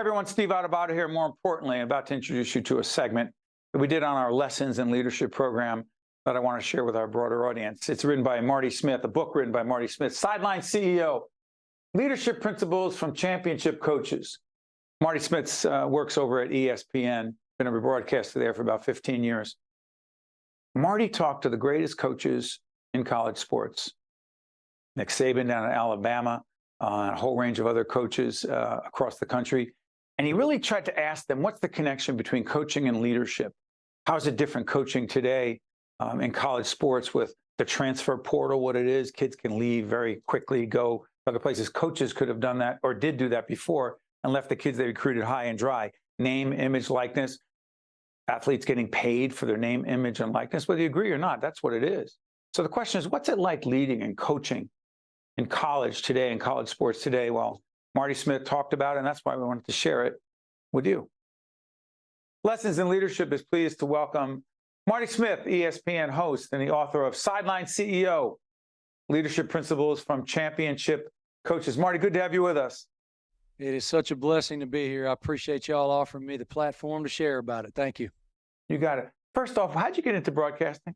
everyone, Steve Adubato here. More importantly, I'm about to introduce you to a segment that we did on our Lessons in Leadership program that I want to share with our broader audience. It's written by Marty Smith, a book written by Marty Smith, Sideline CEO, Leadership Principles from Championship Coaches. Marty Smith works over at ESPN, been a broadcaster there for about 15 years. Marty talked to the greatest coaches in college sports. Nick Saban down in Alabama, a whole range of other coaches across the country. And he really tried to ask them, what's the connection between coaching and leadership? How is it different coaching today in college sports with the transfer portal, what it is? Kids can leave very quickly, go other places. Coaches could have done that or did do that before and left the kids they recruited high and dry. Name, image, likeness. Athletes getting paid for their name, image, and likeness, whether you agree or not, that's what it is. So the question is, what's it like leading and coaching in college today, in college sports today? Well, Marty Smith talked about it, and that's why we wanted to share it with you. Lessons in Leadership is pleased to welcome Marty Smith, ESPN host and the author of Sideline CEO, Leadership Principles from Championship Coaches. Marty, good to have you with us. It is such a blessing to be here. I appreciate y'all offering me the platform to share about it. Thank you. You got it. First off, how'd you get into broadcasting?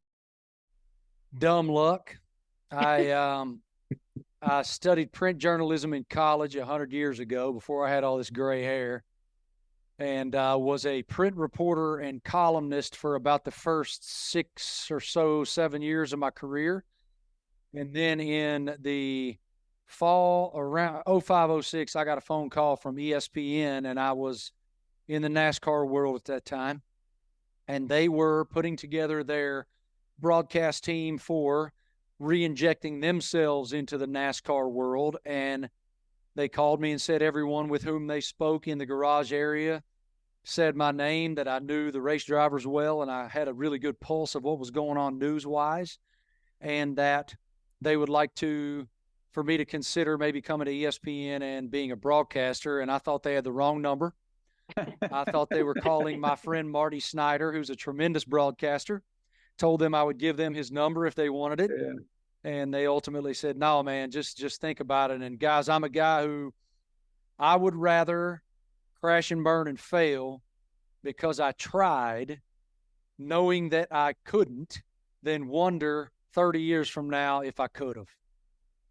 Dumb luck. I studied print journalism in college 100 years ago before I had all this gray hair, and I was a print reporter and columnist for about the first 6 or so, 7 years of my career. And then in the fall around 05, 06, I got a phone call from ESPN, and I was in the NASCAR world at that time. And they were putting together their broadcast team for re-injecting themselves into the NASCAR world. And they called me and said everyone with whom they spoke in the garage area said my name, that I knew the race drivers well, and I had a really good pulse of what was going on news-wise, and that they would like for me to consider maybe coming to ESPN and being a broadcaster. And I thought they had the wrong number. I thought they were calling my friend Marty Snyder, who's a tremendous broadcaster. Told them I would give them his number if they wanted it. Yeah. And they ultimately said, no, man, just think about it. And guys, I'm a guy who I would rather crash and burn and fail because I tried knowing that I couldn't than wonder 30 years from now if I could have.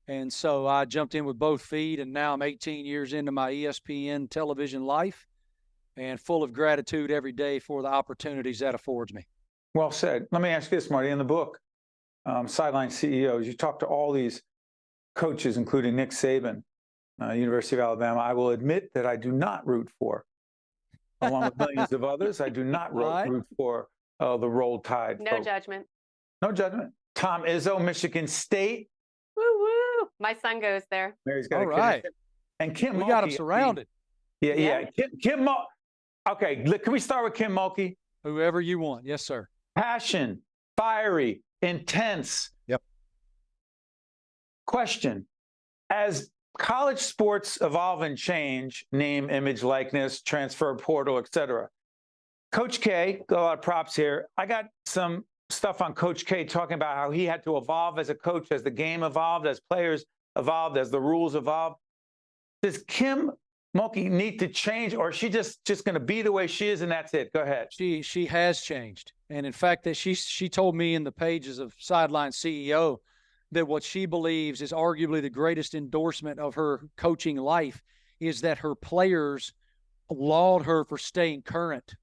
And so I jumped in with both feet, and now I'm 18 years into my ESPN television life and full of gratitude every day for the opportunities that affords me. Well said. Let me ask you this, Marty. In the book, Sideline CEOs, you talk to all these coaches, including Nick Saban, University of Alabama. I will admit that I do not root for, along with millions of others, I do not root for the Roll Tide. No judgment. No judgment. Tom Izzo, Michigan State. Woo woo! My son goes there. Mary's got all right. And Kim, we got him surrounded. Yeah. Kim. Okay, can we start with Kim Mulkey? Whoever you want. Yes, sir. Passion, fiery, intense. Yep. Question: as college sports evolve and change, name, image, likeness, transfer portal, etc. Coach K, got a lot of props here. I got some stuff on Coach K talking about how he had to evolve as a coach, as the game evolved, as players evolved, as the rules evolved. Does Kim Mulkey need to change, or is she just going to be the way she is and that's it? Go ahead. She has changed. And in fact, that she told me in the pages of Sideline CEO that what she believes is arguably the greatest endorsement of her coaching life is that her players laud her for staying current.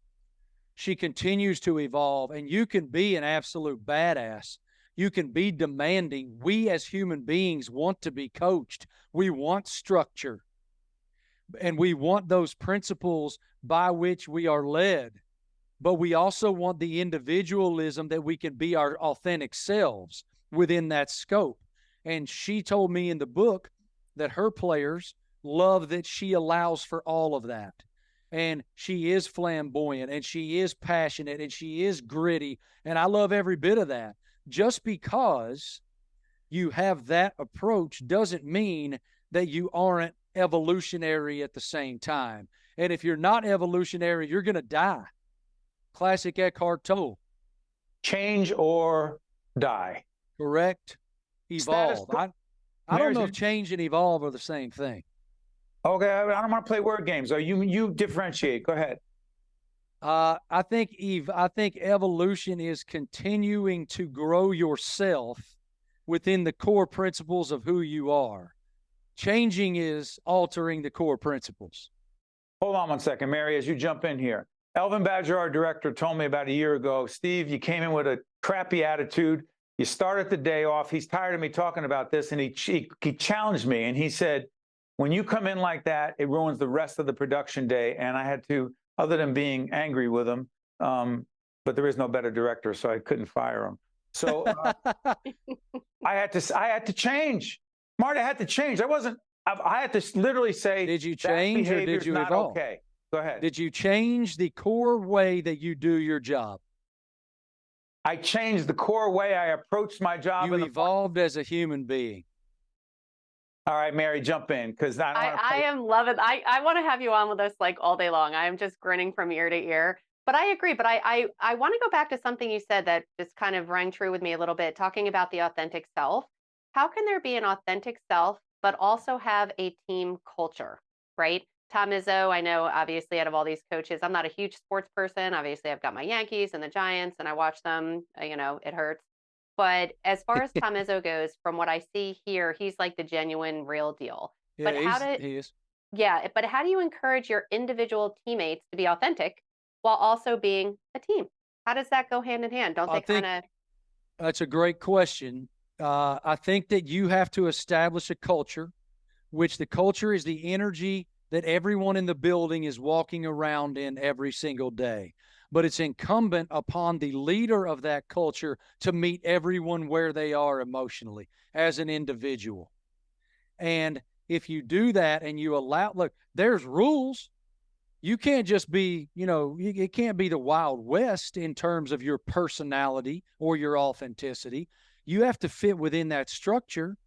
She continues to evolve, and you can be an absolute badass. You can be demanding. We as human beings want to be coached. We want structure, and we want those principles by which we are led. But we also want the individualism that we can be our authentic selves within that scope. And she told me in the book that her players love that she allows for all of that. And she is flamboyant, and she is passionate, and she is gritty. And I love every bit of that. Just because you have that approach doesn't mean that you aren't evolutionary at the same time. And if you're not evolutionary, you're going to die. Classic Eckhart Tolle. Change or die. Correct. Evolve. I don't know if change and evolve are the same thing. Okay, I don't want to play word games. You differentiate. Go ahead. I think evolution is continuing to grow yourself within the core principles of who you are. Changing is altering the core principles. Hold on one second, Mary, as you jump in here. Elvin Badger, our director, told me about a year ago, Steve, you came in with a crappy attitude. You started the day off. He's tired of me talking about this, and he challenged me, and he said, when you come in like that, it ruins the rest of the production day. And I had to, other than being angry with him, but there is no better director, so I couldn't fire him. So I had to change. Marty, I had to change. I had to literally say, did you change or did you evolve? Okay. Go ahead. Did you change the core way that you do your job? I changed the core way I approached my job. You evolved as a human being. All right, Mary, jump in, because I am loving. I want to have you on with us like all day long. I am just grinning from ear to ear. But I agree. But I want to go back to something you said that just kind of rang true with me a little bit, talking about the authentic self. How can there be an authentic self, but also have a team culture, right? Tom Izzo, I know, obviously, out of all these coaches, I'm not a huge sports person. Obviously, I've got my Yankees and the Giants, and I watch them. It hurts. But as far as Tom Izzo goes, from what I see here, he's like the genuine, real deal. Yeah, But he is. Yeah, but how do you encourage your individual teammates to be authentic while also being a team? How does that go hand in hand? Don't they kind of? That's a great question. I think that you have to establish a culture, which the culture is the energy that everyone in the building is walking around in every single day. But it's incumbent upon the leader of that culture to meet everyone where they are emotionally as an individual. And if you do that and you look, there's rules. You can't just be, it can't be the Wild West in terms of your personality or your authenticity. You have to fit within that structure.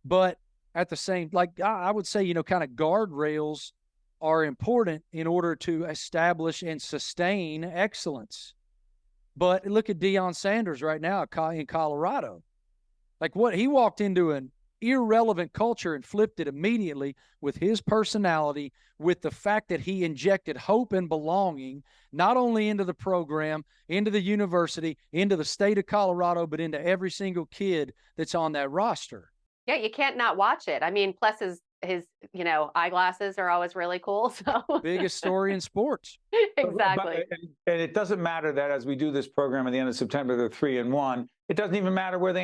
But at the same, I would say, kind of guardrails are important in order to establish and sustain excellence. But look at Deion Sanders right now in Colorado. Like what he walked into an irrelevant culture and flipped it immediately with his personality, with the fact that he injected hope and belonging, not only into the program, into the university, into the state of Colorado, but into every single kid that's on that roster. Yeah, you can't not watch it. I mean, plus his eyeglasses are always really cool. So biggest story in sports. Exactly. And it doesn't matter that as we do this program at the end of September, they're 3-1. It doesn't even matter where they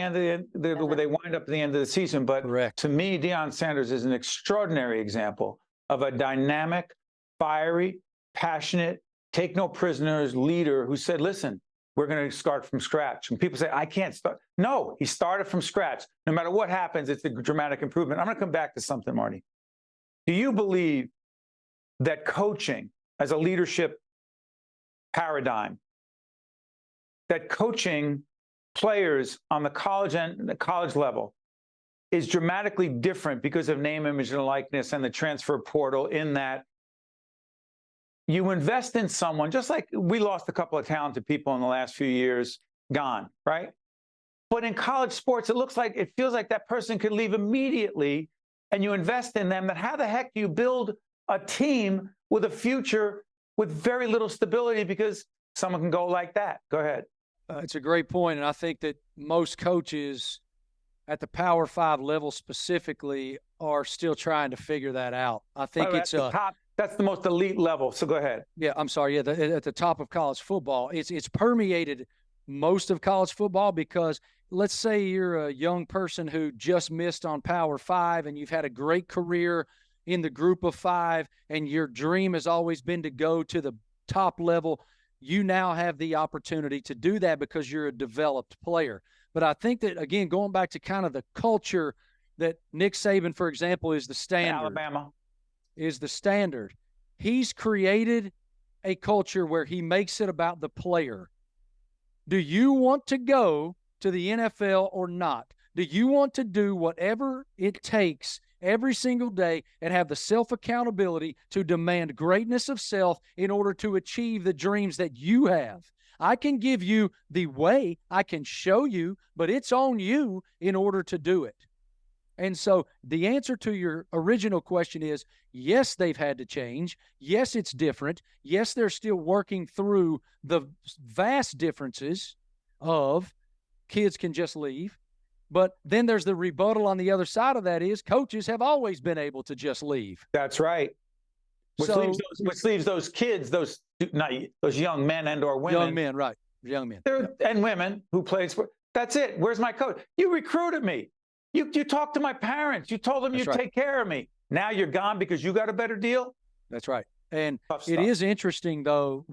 where they wind up at the end of the season. But correct. To me, Deion Sanders is an extraordinary example of a dynamic, fiery, passionate, take no prisoners leader who said, listen, we're going to start from scratch. And people say, I can't start. No, he started from scratch. No matter what happens, it's a dramatic improvement. I'm going to come back to something, Marty. Do you believe that coaching as a leadership paradigm, that coaching players on the college level is dramatically different because of name, image, and likeness and the transfer portal, in that you invest in someone, just like we lost a couple of talented people in the last few years, gone, right? But in college sports, it feels like that person could leave immediately, and you invest in them. That how the heck do you build a team with a future with very little stability because someone can go like that? Go ahead. It's a great point, and I think that most coaches at the Power 5 level specifically are still trying to figure that out. I think it's that's the most elite level. So go ahead. Yeah, I'm sorry. Yeah, at the top of college football, it's permeated most of college football, because let's say you're a young person who just missed on Power 5 and you've had a great career in the group of 5, and your dream has always been to go to the top level. You now have the opportunity to do that because you're a developed player. But I think that, again, going back to kind of the culture that Nick Saban, for example, is the standard. Alabama is the standard. He's created a culture where he makes it about the player. Do you want to go to the NFL or not? Do you want to do whatever it takes every single day and have the self-accountability to demand greatness of self in order to achieve the dreams that you have? I can give you the way, I can show you, but it's on you in order to do it. And so the answer to your original question is, yes, they've had to change. Yes, it's different. Yes, they're still working through the vast differences of kids can just leave. But then there's the rebuttal on the other side of that is coaches have always been able to just leave. That's right. Which leaves those kids, those young men and or women. Young men, right. Young men. And women who played sport. That's it. Where's my coach? You recruited me. You talked to my parents. You told them you'd take care of me. Now you're gone because you got a better deal? That's right. And it is interesting, though,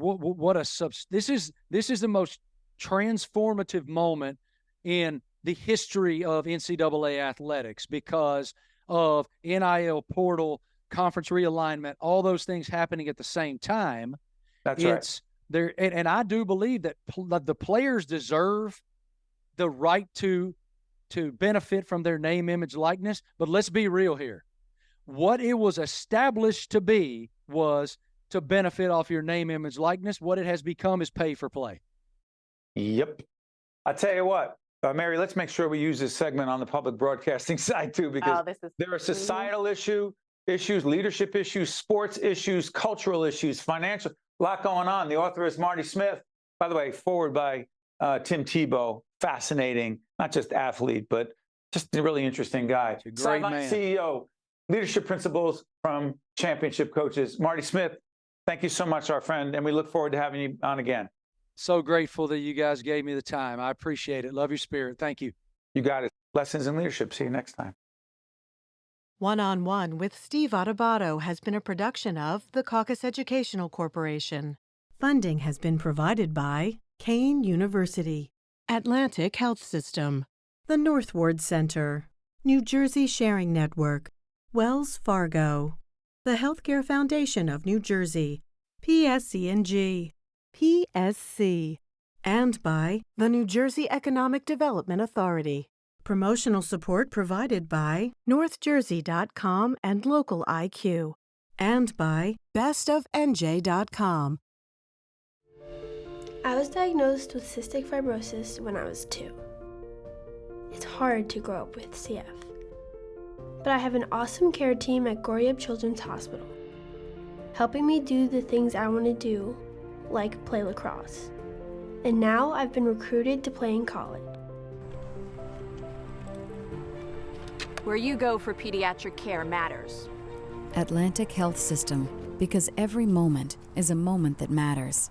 this is the most transformative moment in the history of NCAA athletics because of NIL portal, conference realignment, all those things happening at the same time. That's right. And I do believe that the players deserve the right to benefit from their name, image, likeness. But let's be real here. What it was established to be was to benefit off your name, image, likeness. What it has become is pay for play. Yep. I tell you what, Mary, let's make sure we use this segment on the public broadcasting side too, because there are societal issues, leadership issues, sports issues, cultural issues, financial, a lot going on. The author is Marty Smith. By the way, forward by Tim Tebow. Fascinating, not just athlete, but just a really interesting guy. Sideline CEO, leadership principles from championship coaches. Marty Smith, thank you so much, our friend, and we look forward to having you on again. So grateful that you guys gave me the time. I appreciate it. Love your spirit. Thank you. You got it. Lessons in Leadership. See you next time. One-on-One with Steve Adubato has been a production of the Caucus Educational Corporation. Funding has been provided by Kane University, Atlantic Health System, the Northward Center, New Jersey Sharing Network, Wells Fargo, the Healthcare Foundation of New Jersey, PSC&G, PSC, and by the New Jersey Economic Development Authority. Promotional support provided by NorthJersey.com and Local IQ, and by BestOfNJ.com. I was diagnosed with cystic fibrosis when I was 2. It's hard to grow up with CF. But I have an awesome care team at Goryeb Children's Hospital, helping me do the things I want to do, like play lacrosse. And now I've been recruited to play in college. Where you go for pediatric care matters. Atlantic Health System, because every moment is a moment that matters.